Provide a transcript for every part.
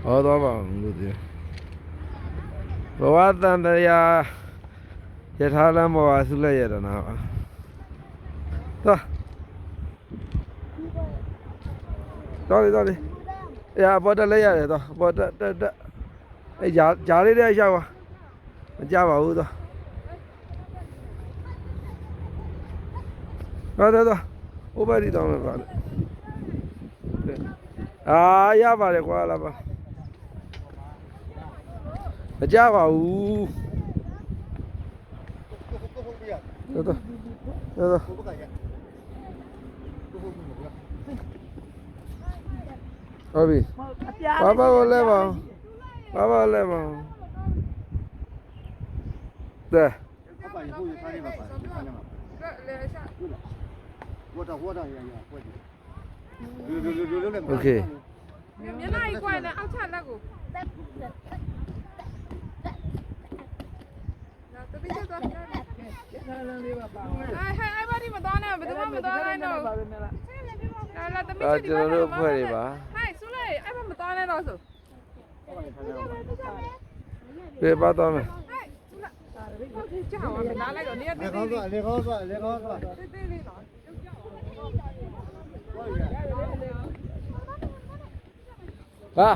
ဟောသွားပါဦးလို့ဒီဘဝတန်တရားယထာလမ်းပေါ်ဆုလက်ရတနာပါတော်လေပေါ်တက်လဲရတယ်တော့ပေါ်တက်အဲ့ဂျားလေးတဲ့ရောက်ပါမကြပါဘူးတော့တော့ဥပဒေတောင်းမယ်ပါလေရပါတယ်ကွာလာပါမကြပါဘူးတော့ဟုတ်ပြီဘာကိုလဲပါဘာလဲပါတဲ့โอเคမျက်နှာကြီးကွာနဲ့အောက်ချလက်ကိုတပိချက်သွားတယ်အဲ့ဘာဒီမတော်နဲ့ဘယ်သူမှမတော်နိုင်တော့လာတပိချက်ဒီမှာတို့ဖွဲ့တွေပါဟဲ့ဆူလေအဲ့ဘာမတော်နဲ့တော့ဆိုပြေးပါတော့မယ်ကြောက်အောင်နားလိုက်တော့နေရာတေးသေးလေးလေကောသွားတေးသေးလေးနော်ဟာ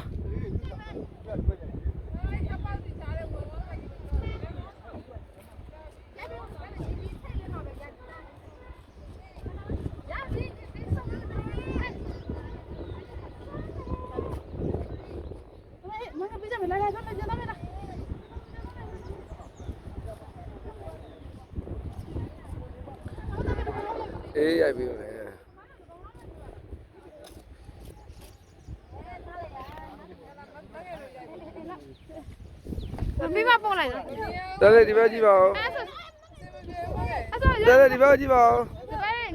အေးရိုက်ပြီမယ်မိမပုံလိုက်တယ်လေဒီဘက်ကြည့်ပါဦးတယ်လေဒီဘက်ကြည့်ပါဦး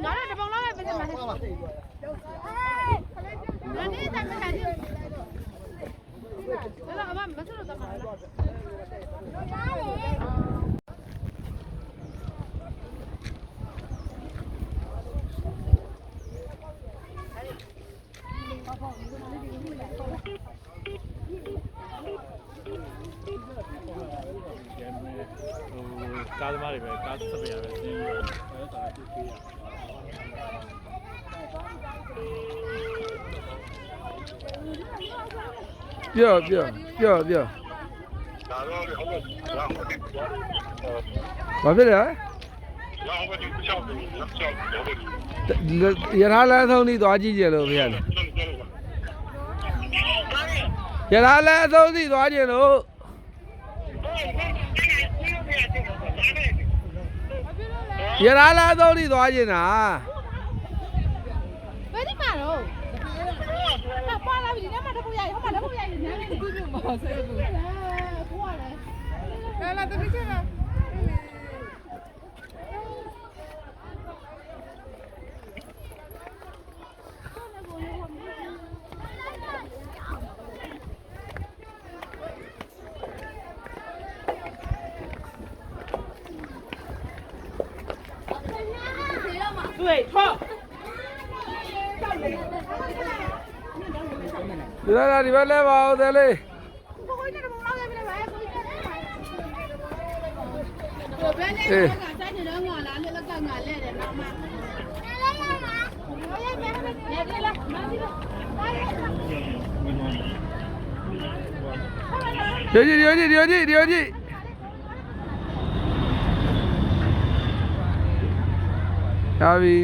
ငါတို့တပုံလောက်ပဲပြင်မှာငါနေတမ်းခံကြည့်လာအမမဆလို့တမ်းမှာလားကားသမားတွေပဲကားဆက်ပြရပဲစီးပြီးတော့တာတူပေးရပြောဒါတော့ဟုတ်ကဲ့ဘာဖြစ်လဲရအောင်ပဲဒီချောက်ရထားလမ်းဆုံးကြီးသွားကြည့်ကြလို့ဖေရလေရထားလမ်းအဆုံးကြီးသွားကြလို့ရထားလမ်းအဆုံးကြီးသွားကြတာဘယ်ဒီမှာတော့ပါလာပြီဒီမှာတပူရရဟောမှာတပူရရညနေဒီမှာမဆဲဘူးကိုရတယ်လာတပိချက်လား对，错。ဒီဘက်လဲပါဦးတယ်လေဒီကြည့်ဟာပြီ